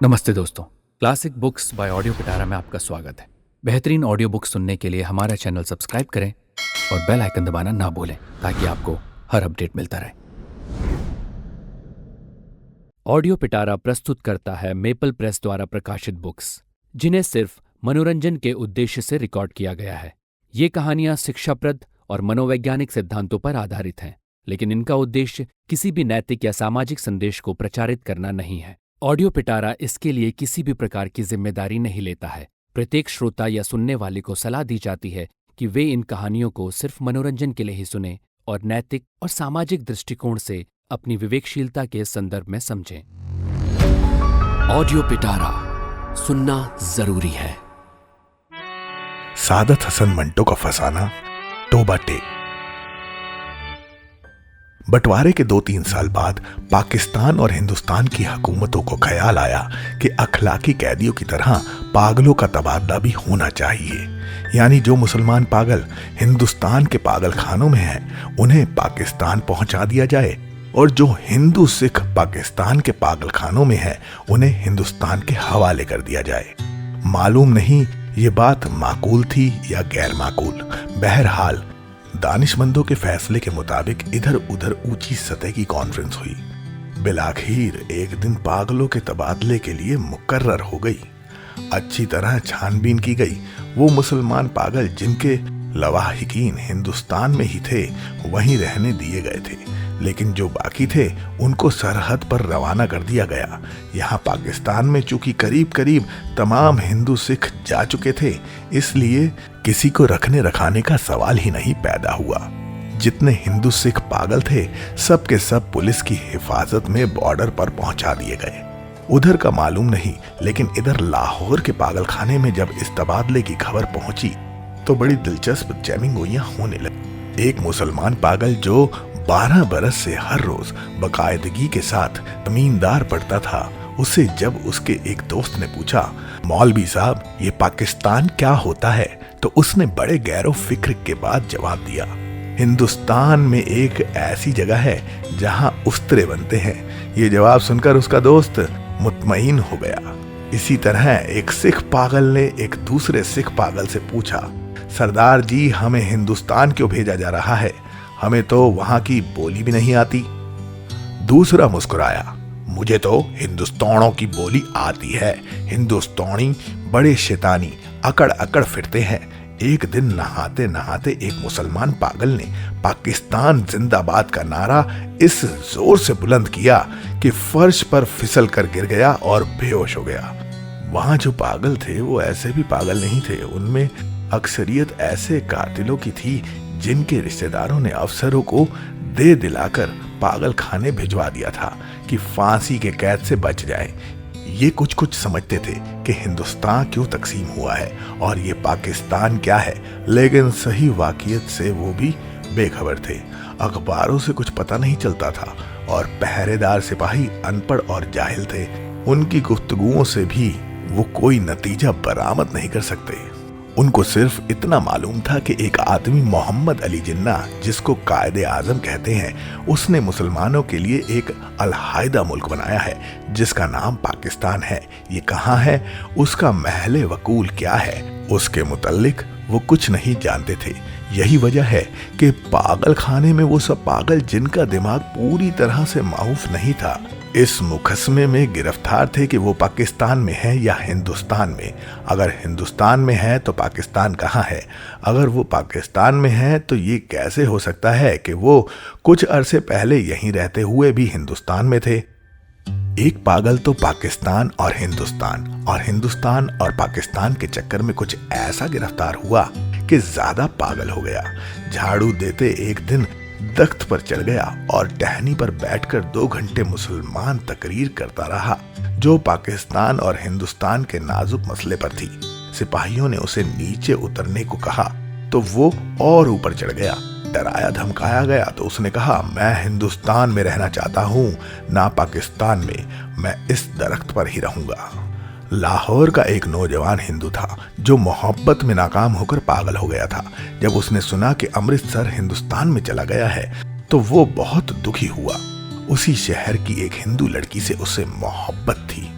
नमस्ते दोस्तों। Classic books bye audio पिटारा में आपका स्वागत है। बेहतरीन ऑडियो बुक सुनने के लिए हमारा चैनल सब्सक्राइब करें और बेल आइकन दबाना ना भूलें ताकि आपको हर अपडेट मिलता रहे। ऑडियो पिटारा प्रस्तुत करता है मेपल प्रेस द्वारा प्रकाशित बुक्स, जिन्हें सिर्फ मनोरंजन के उद्देश्य से रिकॉर्ड किया गया है। ये कहानियां शिक्षाप्रद और मनोवैज्ञानिक सिद्धांतों पर आधारित हैं, लेकिन इनका उद्देश्य किसी भी नैतिक या सामाजिक संदेश को प्रचारित करना नहीं है। ऑडियो पिटारा इसके लिए किसी भी प्रकार की जिम्मेदारी नहीं लेता है। प्रत्येक श्रोता या सुनने वाले को सलाह दी जाती है कि वे इन कहानियों को सिर्फ मनोरंजन के लिए ही सुने और नैतिक और सामाजिक दृष्टिकोण से अपनी विवेकशीलता के संदर्भ में समझें। ऑडियो पिटारा सुनना जरूरी है। सादत हसन मंटो का फसाना, तोबा टेक। बंटवारे के 2-3 साल बाद पाकिस्तान और हिंदुस्तान की हुकूमतों को ख्याल आया कि अखलाकी कैदियों की तरह पागलों का तबादला भी होना चाहिए। यानी जो मुसलमान पागल हिंदुस्तान के पागल खानों में हैं, उन्हें पाकिस्तान पहुंचा दिया जाए और जो हिंदू सिख पाकिस्तान के पागल खानों में हैं, उन्हें हिंदुस्तान के हवाले कर दिया जाए। मालूम नहीं ये बात माकूल थी या गैर माकूल। बहरहाल दानिशमंदों के फैसले के मुताबिक इधर उधर ऊंची सतह की कॉन्फ्रेंस हुई। बिलाखिर एक दिन पागलों के तबादले के लिए मुकर्रर हो गई। अच्छी तरह छानबीन की गई। वो मुसलमान पागल जिनके लवाहिकीन हिंदुस्तान में ही थे, वहीं रहने दिए गए थे, लेकिन जो बाकी थे उनको सरहद पर रवाना कर दिया गया। यहाँ पाकिस्तान में चूंकि करीब करीब तमाम हिंदू सिख जा चुके थे, इसलिए किसी को रखने रखाने का सवाल ही नहीं पैदा हुआ। जितने हिंदू सिख पागल थे, सब के सब पुलिस की हिफाजत में बॉर्डर पर पहुंचा दिए गए। उधर का मालूम नहीं, लेकिन इधर लाहौर के पागल खाने में जब इस तबादले की खबर पहुंची तो बड़ी दिलचस्प जैमिंगोइयां होने लगी। एक मुसलमान पागल जो 12 बरस से हर रोज बाकायदगी के साथ जमींदार पढ़ता था, उसे जब उसके एक दोस्त ने पूछा, मौलवी साहब ये पाकिस्तान क्या होता है, तो उसने बड़े गैरो फिक्र के बाद जवाब दिया, हिंदुस्तान में एक ऐसी जगह है जहां उस्तरे बनते हैं। ये जवाब सुनकर उसका दोस्त मुतमईन हो गया। इसी तरह एक सिख पागल ने एक दूसरे सिख पागल से पूछा, सरदार जी हमें हिंदुस्तान क्यों भेजा जा रहा है, हमें तो वहां की बोली भी नहीं आती। दूसरा मुस्कुराया, मुझे तो हिंदुस्तानों की बोली आती है। हिंदुस्तानी बड़े शैतानी अकड़ अकड़ फिरते हैं। एक दिन नहाते नहाते एक मुसलमान पागल ने पाकिस्तान जिंदाबाद का नारा इस जोर से बुलंद किया कि फर्श पर फिसल कर गिर गया और बेहोश हो गया। वहां जो पागल थे वो ऐसे भी पागल नहीं थे। उनमें अक्सरियत ऐसे कातिलों की थी जिनके रिश्तेदारों ने अफसरों को दे दिलाकर पागल खाने भिजवा दिया था कि फांसी के कैद से बच जाए। ये कुछ कुछ समझते थे कि हिंदुस्तान क्यों तकसीम हुआ है और ये पाकिस्तान क्या है, लेकिन सही वाकईत से वो भी बेखबर थे। अखबारों से कुछ पता नहीं चलता था और पहरेदार सिपाही अनपढ़ और जाहिल थे। उनकी गुफ्तगुओं से भी वो कोई नतीजा बरामद नहीं कर सकते। उनको सिर्फ इतना मालूम था कि एक आदमी मोहम्मद अली जिन्ना, जिसको कायदे आजम कहते हैं, उसने मुसलमानों के लिए एक अलहायदा मुल्क बनाया है जिसका नाम पाकिस्तान है। ये कहाँ है, उसका महले वकूल क्या है, उसके मुतल्लिक वो कुछ नहीं जानते थे। यही वजह है कि पागल खाने में वो सब पागल जिनका दिमाग पूरी तरह से माऊफ नहीं था, इस मुकदमे में गिरफ्तार थे कि वो पाकिस्तान में है या हिंदुस्तान में। अगर हिंदुस्तान में है तो पाकिस्तान कहाँ है, अगर वो पाकिस्तान में है तो ये कैसे हो सकता है कि वो कुछ अरसे पहले यहीं रहते हुए भी हिंदुस्तान में थे। एक पागल तो पाकिस्तान और हिंदुस्तान और पाकिस्तान के चक्कर में कुछ ऐसा गिरफ्तार हुआ कि ज्यादा पागल हो गया। झाड़ू देते एक दिन दख्त पर चढ़ गया और टहनी पर बैठकर 2 घंटे मुसलमान तकरीर करता रहा जो पाकिस्तान और हिंदुस्तान के नाजुक मसले पर थी। सिपाहियों ने उसे नीचे उतरने को कहा तो वो और ऊपर चढ़ गया। डराया धमकाया गया तो उसने कहा, मैं हिंदुस्तान में रहना चाहता हूँ, ना पाकिस्तान में, मैं इस दरख्त पर ही रहूंगा। लाहौर का एक नौजवान हिंदू था जो मोहब्बत में नाकाम होकर पागल हो गया था। जब उसने सुना कि अमृतसर हिंदुस्तान में चला गया है तो वो बहुत दुखी हुआ। उसी शहर की एक हिंदू लड़की से उसे मोहब्बत थी।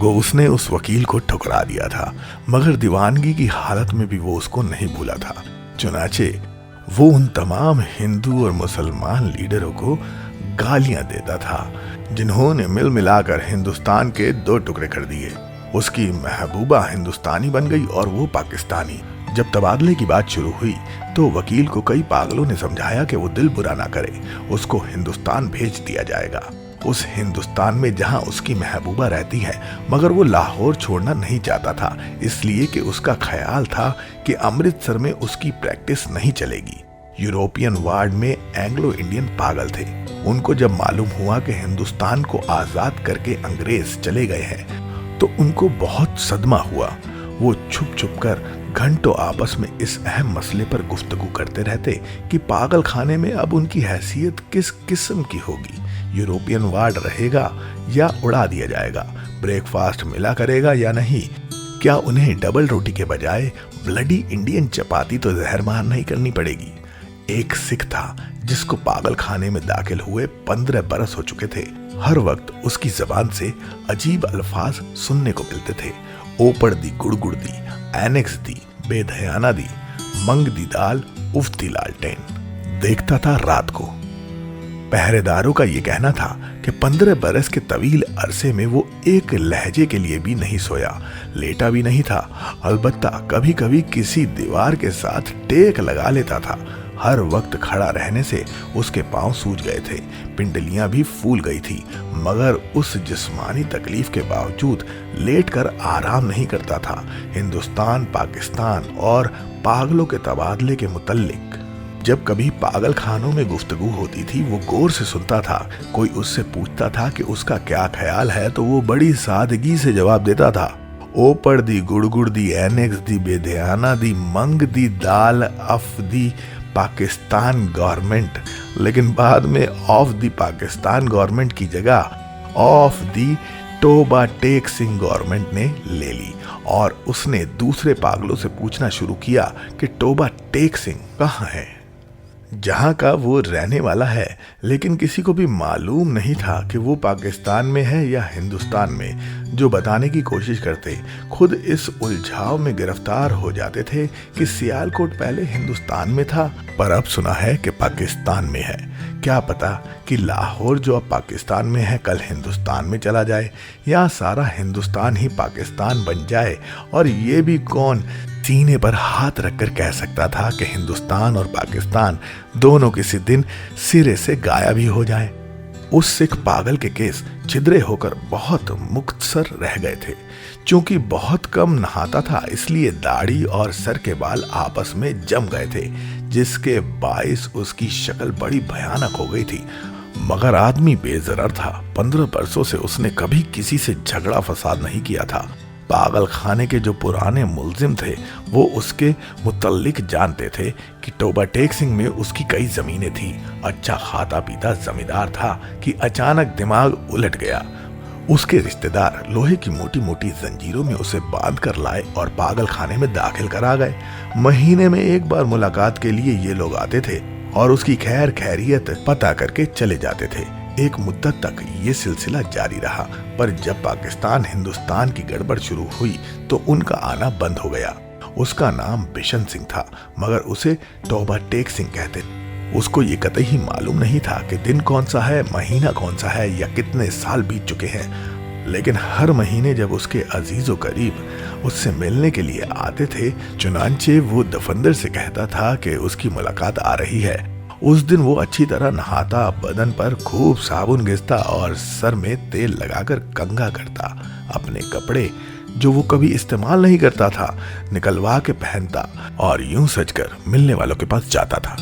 उसने उस वकील को ठुकरा दिया था, मगर दीवानगी की हालत में भी वो उसको नहीं भूला था। चुनाचे वो उन तमाम हिंदू और मुसलमान लीडरों को गालियां देता था जिन्होंने मिल मिलाकर हिंदुस्तान के 2 टुकड़े कर दिए। उसकी महबूबा हिंदुस्तानी बन गई और वो पाकिस्तानी। जब तबादले की बात शुरू हुई तो वकील को कई पागलों ने समझाया कि वो दिल बुरा ना करे, उसको हिंदुस्तान भेज दिया जाएगा, उस हिंदुस्तान में जहां उसकी महबूबा रहती है। मगर वो लाहौर छोड़ना नहीं चाहता था, इसलिए कि उसका ख्याल था कि अमृतसर में उसकी प्रैक्टिस नहीं चलेगी। यूरोपियन वार्ड में एंग्लो इंडियन पागल थे। उनको जब मालूम हुआ कि हिंदुस्तान को आजाद करके अंग्रेज चले गए हैं तो उनको बहुत सदमा हुआ। वो छुप छुप कर घंटों आपस में इस अहम मसले पर गुफ्तगू करते रहते कि पागल खाने में अब उनकी हैसियत किस किस्म की होगी, यूरोपियन वार्ड रहेगा या उड़ा दिया जाएगा, ब्रेकफास्ट मिला करेगा या नहीं, क्या उन्हें डबल रोटी के बजाय ब्लडी इंडियन चपाती तो जहरमार नहीं करनी पड़ेगी। एक सिख था जिसको पागल खाने में दाखिल हुए 15 बरस हो चुके थे। हर वक्त उसकी जबान से अजीब अल्फाज सुनने को मिलते थे। ओपड़ दी, गुड़गुड़ दी, एनेक्स दी, बेधयाना दी, मंग दी दाल, उफ दी लालटेन। देखता था रात को। पहरेदारों का यह कहना था कि 15 बरस के तवील अरसे में वो एक लहजे के लिए भी नहीं सोया, लेटा भी नहीं था। अलबत्ता कभी कभी किसी दीवार के साथ टेक लगा लेता था। हर वक्त खड़ा रहने से उसके पांव सूज गए थे, पिंडलियां भी फूल गई थी, मगर उस जिस्मानी तकलीफ के बावजूद लेटकर आराम नहीं करता था। हिंदुस्तान, पाकिस्तान और पागलों के तबादले के मुतल्लिक जब कभी पागल खानों में गुफ्तगू होती थी वो गौर से सुनता था। कोई उससे पूछता था कि उसका क्या ख्याल है तो वो बड़ी सादगी से जवाब देता था, ओपड़ दी, गुड़गुड़ दी, एनेक्स दी, बेधयाना दी, मंग दी दाल, अफ दी पाकिस्तान गवर्नमेंट। लेकिन बाद में ऑफ दी पाकिस्तान गवर्नमेंट की जगह ऑफ दी टोबा टेक सिंह गवर्नमेंट ने ले ली और उसने दूसरे पागलों से पूछना शुरू किया कि टोबा टेक सिंह कहाँ है, जहां का वो रहने वाला है। लेकिन किसी को भी मालूम नहीं था कि वो पाकिस्तान में है या हिंदुस्तान में। जो बताने की कोशिश करते खुद इस उलझाव में गिरफ्तार हो जाते थे कि सियालकोट पहले हिंदुस्तान में था पर अब सुना है कि पाकिस्तान में है। क्या पता कि लाहौर जो अब पाकिस्तान में है कल हिंदुस्तान में चला जाए या सारा हिंदुस्तान ही पाकिस्तान बन जाए। और ये भी कौन सीने पर हाथ रखकर कह सकता था कि हिंदुस्तान और पाकिस्तान दोनों किसी दिन सिरे से गायब ही हो जाएं। उस सिख पागल के केस छिद्रे होकर बहुत मुख्तसर रह गए थे। चूंकि बहुत कम नहाता था इसलिए दाढ़ी और सर के बाल आपस में जम गए थे, जिसके बाइस उसकी शक्ल बड़ी भयानक हो गई थी। मगर आदमी बेजरर था। 15 बरसों से उसने कभी किसी से झगड़ा फसाद नहीं किया था। पागल खाने के जो पुराने मुल्जिम थे वो उसके मुतल्लिक जानते थे कि टोबा टेक सिंह में उसकी कई जमीनें थी। अच्छा खाता पीता जमींदार था कि अचानक दिमाग उलट गया। उसके रिश्तेदार लोहे की मोटी मोटी जंजीरों में उसे बांध कर लाए और पागल खाने में दाखिल करा गए। महीने में एक बार मुलाकात के लिए ये लोग आते थे और उसकी खैर खैरियत पता करके चले जाते थे। एक मुद्दत तक ये सिलसिला जारी रहा, पर जब पाकिस्तान हिंदुस्तान की गड़बड़ शुरू हुई तो उनका आना बंद हो गया। उसका नाम बिशन सिंह था, मगर उसे टोबा टेक सिंह कहते। उसको ये कतई मालूम नहीं था कि दिन कौन सा है, महीना कौन सा है या कितने साल बीत चुके हैं। लेकिन हर महीने जब उसके अजीजो करीब उससे मिलने के लिए आते थे, चुनांचे वो दफंदर से कहता था कि उसकी मुलाकात आ रही है। उस दिन वो अच्छी तरह नहाता, बदन पर खूब साबुन घिसता और सर में तेल लगाकर कंघा करता। अपने कपड़े जो वो कभी इस्तेमाल नहीं करता था निकलवा के पहनता और यूं सजकर मिलने वालों के पास जाता था।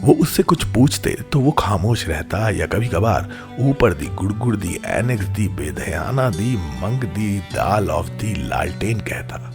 वो उससे कुछ पूछते तो वो खामोश रहता या कभी कभार ऊपर दी, गुड़गुड़ दी, एनेक्स दी, बेधयाना दी, मंग दी, दाल ऑफ दी, लालटेन कहता।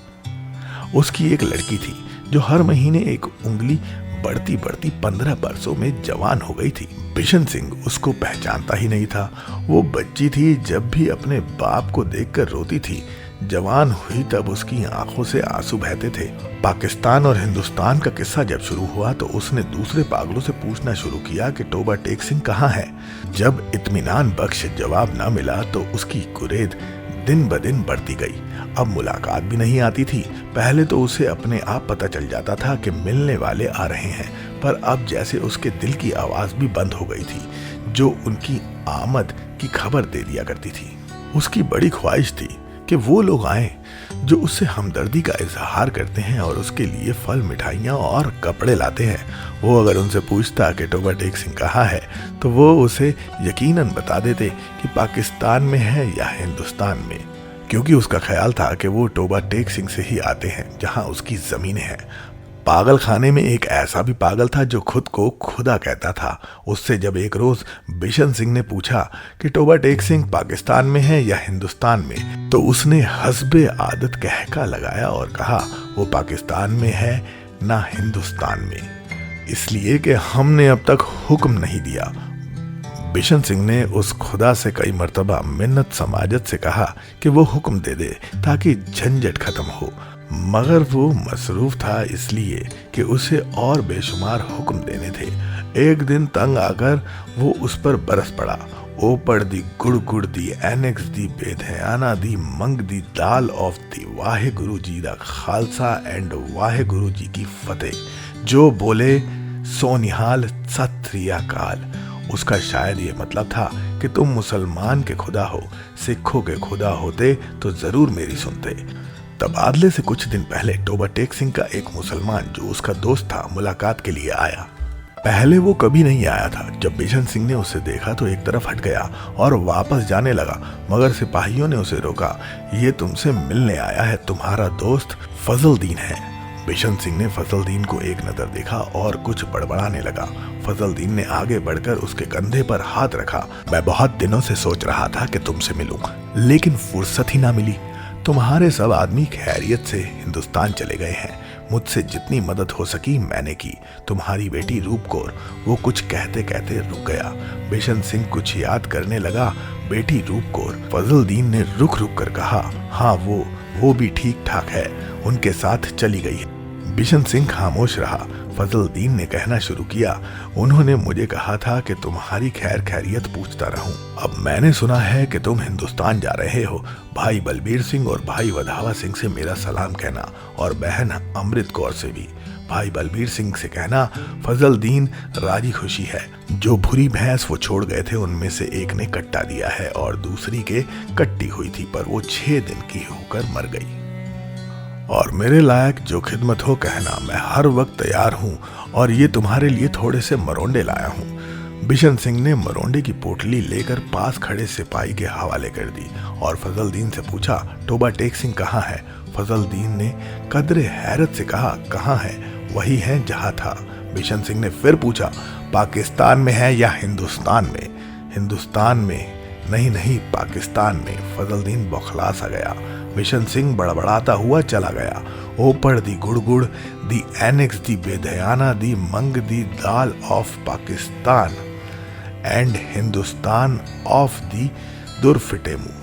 उसकी एक लड़की थी जो हर महीने एक उंगली बढ़ती बढ़ती 15 बरसों में जवान हो गई थी। बिशन सिंह उसको पहचानता ही नहीं था। वो बच्ची थी, जब भी अपने बाप को देखकर रोती थी। जवान हुई तब उसकी आंखों से आंसू बहते थे। पाकिस्तान और हिंदुस्तान का किस्सा जब शुरू हुआ तो उसने दूसरे पागलों से पूछना शुरू किया कि टोबा टेक सिंह कहाँ है। जब इत्मीनान बख्श जवाब न मिला तो उसकी कुरेद दिन ब दिन बढ़ती गई। अब मुलाकात भी नहीं आती थी। पहले तो उसे अपने आप पता चल जाता था कि मिलने वाले आ रहे हैं, पर अब जैसे उसके दिल की आवाज भी बंद हो गई थी, जो उनकी आमद की खबर दे दिया करती थी। उसकी बड़ी ख्वाहिश थी कि वो लोग आए जो उससे हमदर्दी का इजहार करते हैं और उसके लिए फल, मिठाइयाँ और कपड़े लाते हैं। वो अगर उनसे पूछता कि टोबा टेक सिंह कहाँ है, तो वो उसे यकीनन बता देते कि पाकिस्तान में है या हिंदुस्तान में, क्योंकि उसका ख्याल था कि वो टोबा टेक सिंह से ही आते हैं जहाँ उसकी ज़मीनें हैं। पागल खाने में एक ऐसा भी पागल था जो खुद को खुदा कहता था। उससे जब एक रोज बिशन सिंह ने पूछा कि टोबा टेक सिंह पाकिस्तान में है या हिंदुस्तान में, तो उसने हस्बे आदत कहका लगाया और कहा वो पाकिस्तान में है ना हिंदुस्तान में, इसलिए कि हमने अब तक हुक्म नहीं दिया। बिशन सिंह ने उस खुदा से कई मर्तबा मिन्नत समाजत से कहा कि वो हुक्म दे दे ताकि झंझट खत्म हो, मगर वो मसरूफ था इसलिए कि उसे और बेशुमार हुक्म देने थे। एक दिन तंग आकर वो उस पर बरस पड़ा। ओपड़ दी गुड़ गुड़ दी एनेक्स दी बेधयाना दी मंग दी दाल ऑफ दी वाहे गुरु जी दा खालसा एंड वाहे गुरु जी की फतेह। जो बोले सो निहाल सत श्री अकाल। उसका शायद ये मतलब था कि तुम मुसलमान के खुदा हो, सिखों के खुदा होते तो जरूर मेरी सुनते। तबादले से कुछ दिन पहले टोबा टेक सिंह का एक मुसलमान जो उसका दोस्त था मुलाकात के लिए आया। पहले वो कभी नहीं आया था। जब बिशन सिंह ने उसे देखा तो एक तरफ हट गया और वापस जाने लगा, मगर सिपाहियों ने उसे रोका। ये तुमसे मिलने आया है, तुम्हारा दोस्त फजलदीन है। बिशन सिंह ने फजलदीन को एक नजर देखा और कुछ बड़बड़ाने लगा। फजलदीन ने आगे बढ़कर उसके कंधे पर हाथ रखा। मैं बहुत दिनों से सोच रहा था कि तुमसे मिलूं, लेकिन फुर्सत ही ना मिली। तुम्हारे सब आदमी खैरियत से हिंदुस्तान चले गए हैं। मुझसे जितनी मदद हो सकी मैंने की। तुम्हारी बेटी रूप कौर, वो कुछ कहते कहते रुक गया। बिशन सिंह कुछ याद करने लगा। बेटी रूप कौर, फजलदीन ने रुक रुक कर कहा, हाँ वो भी ठीक ठाक है, उनके साथ चली गई है। बिशन सिंह खामोश रहा। फजलदीन ने कहना शुरू किया, उन्होंने मुझे कहा था कि तुम्हारी खैर खैरियत पूछता रहूं। अब मैंने सुना है कि तुम हिंदुस्तान जा रहे हो। भाई बलबीर सिंह और भाई वधावा सिंह से मेरा सलाम कहना, और बहन अमृत कौर से भी। भाई बलबीर सिंह से कहना फजलदीन राजी खुशी है। जो भूरी भैंस वो छोड़ गए थे उनमें से एक ने कट्टा दिया है और दूसरी के कट्टी हुई थी, पर वो 6 दिन की होकर मर गई। और मेरे लायक जो खिदमत हो कहना, मैं हर वक्त तैयार हूँ। और ये तुम्हारे लिए थोड़े से मरोंडे लाया हूँ। बिशन सिंह ने मरोंडे की पोटली लेकर पास खड़े सिपाही के हवाले कर दी और फजलदीन से पूछा, टोबा टेक सिंह कहाँ है? फजलदीन ने कदरे हैरत से कहा, कहाँ है? वही है जहाँ था। बिशन सिंह ने फिर पूछा, पाकिस्तान में है या हिंदुस्तान में? हिंदुस्तान में नहीं, पाकिस्तान में। फजलदीन बौखला सा गया। बिशन सिंह बड़बड़ाता हुआ चला गया। ओपड़ दी गुड़गुड़ दी एनेक्स दी बेदयाना दी मंग दी दाल of Pakistan and Hindustan of दी दुरफिटेमू।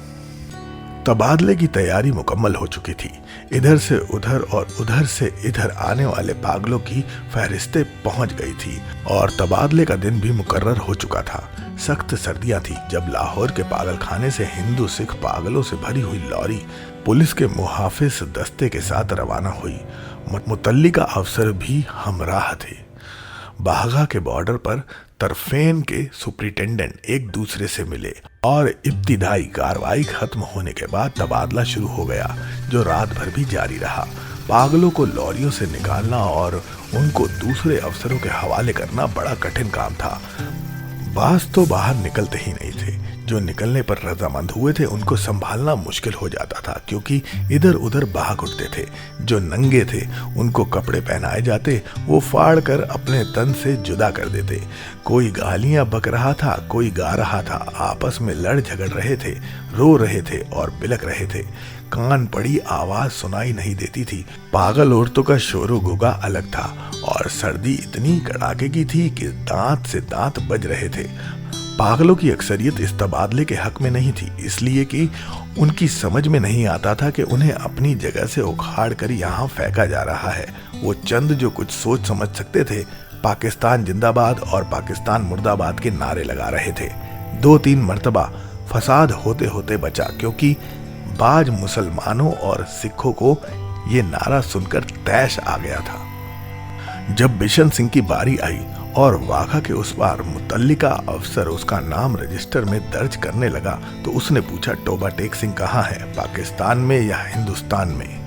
तबादले की तैयारी मुकम्मल हो चुकी थी। इधर से उधर और उधर से इधर आने वाले पागलों की फहरिस्तें पहुंच गई थी और तबादले का दिन भी मुकर्रर हो चुका था। सख्त सर्दियां थी जब लाहौर के पागल खाने से हिंदू सिख पागलों से भरी हुई लॉरी पुलिस के मुहाफिज दस्ते के साथ रवाना हुई। मुतल्लिका अफसर भी हमराह थे। बाघा के बॉर्डर पर तरफेन के सुपरिटेंडेंट एक दूसरे से मिले और इब्तिदाई कार्रवाई खत्म होने के बाद तबादला शुरू हो गया, जो रात भर भी जारी रहा। पागलों को लॉरियों से निकालना और उनको दूसरे अफसरों के हवाले करना बड़ा कठिन काम था। बास तो बाहर निकलते ही नहीं थे। जो निकलने पर रजामंद हुए थे उनको संभालना मुश्किल हो जाता था, क्योंकि इधर उधर भाग उठते थे। जो नंगे थे उनको कपड़े पहनाए जाते, वो फाड़ कर अपने तन से जुदा कर देते। कोई गालियां बक रहा था, कोई गा रहा था, आपस में लड़ झगड़ रहे थे, रो रहे थे और बिलक रहे थे। कान पड़ी आवाज सुनाई नहीं देती थी। पागल औरतों का शोरो गुगा अलग था और सर्दी इतनी कड़ाके की थी कि दांत से दांत बज रहे थे। पागलों की अक्सरियत इस तबादले के हक में नहीं थी, इसलिए कि उनकी समझ में नहीं आता था कि उन्हें अपनी जगह से उखाड़ कर यहाँ फेंका जा रहा है। वो चंद जो कुछ सोच समझ सकते थे, पाकिस्तान जिंदाबाद और पाकिस्तान मुर्दाबाद के नारे लगा रहे थे। 2-3 मर्तबा फसाद होते होते बचा, क्योंकि बाज मुसलमानों और सिखों को ये नारा सुनकर तैश आ गया था। जब बिशन सिंह की बारी आई और वाघा के उस पार मुतल्लिका अफसर उसका नाम रजिस्टर में दर्ज करने लगा तो उसने पूछा, टोबा टेक सिंह कहाँ है, पाकिस्तान में या हिंदुस्तान में?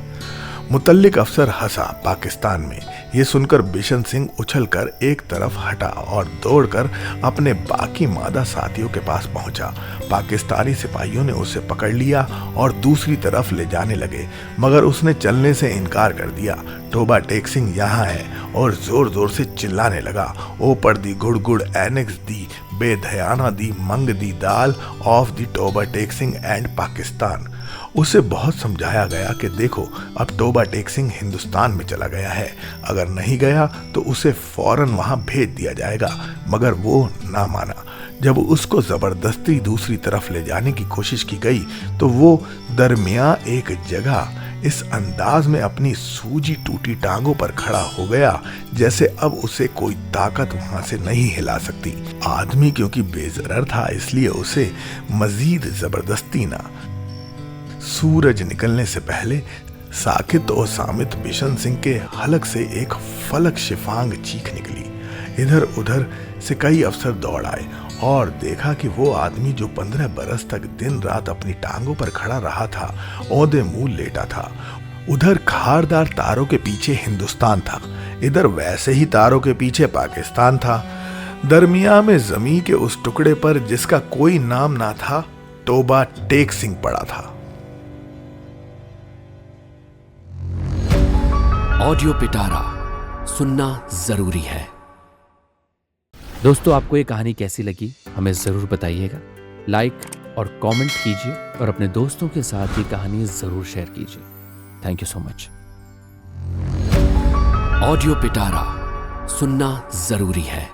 मुतल्लिक अफसर हंसा, पाकिस्तान में। ये सुनकर बिशन सिंह उछलकर एक तरफ हटा और दौड़कर अपने बाकी मादा साथियों के पास पहुंचा। पाकिस्तानी सिपाहियों ने उसे पकड़ लिया और दूसरी तरफ ले जाने लगे, मगर उसने चलने से इनकार कर दिया। टोबा टेक सिंह यहाँ है, और जोर जोर से चिल्लाने लगा, ओपर दी गुड़ गुड़ एनेक्स दी बेधयाना दी मंग दी दाल ऑफ दी टोबा टेक सिंह एंड पाकिस्तान। उसे बहुत समझाया गया कि देखो, अब टोबा टेक सिंह हिंदुस्तान में चला गया है, अगर नहीं गया तो उसे फौरन वहां भेज दिया जाएगा, मगर वो ना माना। जब उसको जबरदस्ती दूसरी तरफ ले जाने की कोशिश की गई तो वो दरमिया एक जगह इस अंदाज में अपनी सूजी टूटी टांगों पर खड़ा हो गया जैसे अब उसे कोई ताकत वहां से नहीं हिला सकती। आदमी क्योंकि बेजरर था, इसलिए उसे मजीद जबरदस्ती ना। सूरज निकलने से पहले साकित और सामित बिशन सिंह के हलक से एक फलक शिफांग चीख निकली। इधर उधर से कई अफसर दौड़ आए और देखा कि वो आदमी जो 15 बरस तक दिन रात अपनी टांगों पर खड़ा रहा था, औंधे मुंह लेटा था। उधर खारदार तारों के पीछे हिंदुस्तान था, इधर वैसे ही तारों के पीछे पाकिस्तान था। दरमिया में जमीन के उस टुकड़े पर जिसका कोई नाम ना था, टोबा टेक सिंह पड़ा था। ऑडियो पिटारा सुनना जरूरी है। दोस्तों, आपको ये कहानी कैसी लगी हमें जरूर बताइएगा। लाइक और कमेंट कीजिए और अपने दोस्तों के साथ ये कहानी जरूर शेयर कीजिए। Thank you so much. Audio पिटारा सुनना जरूरी है।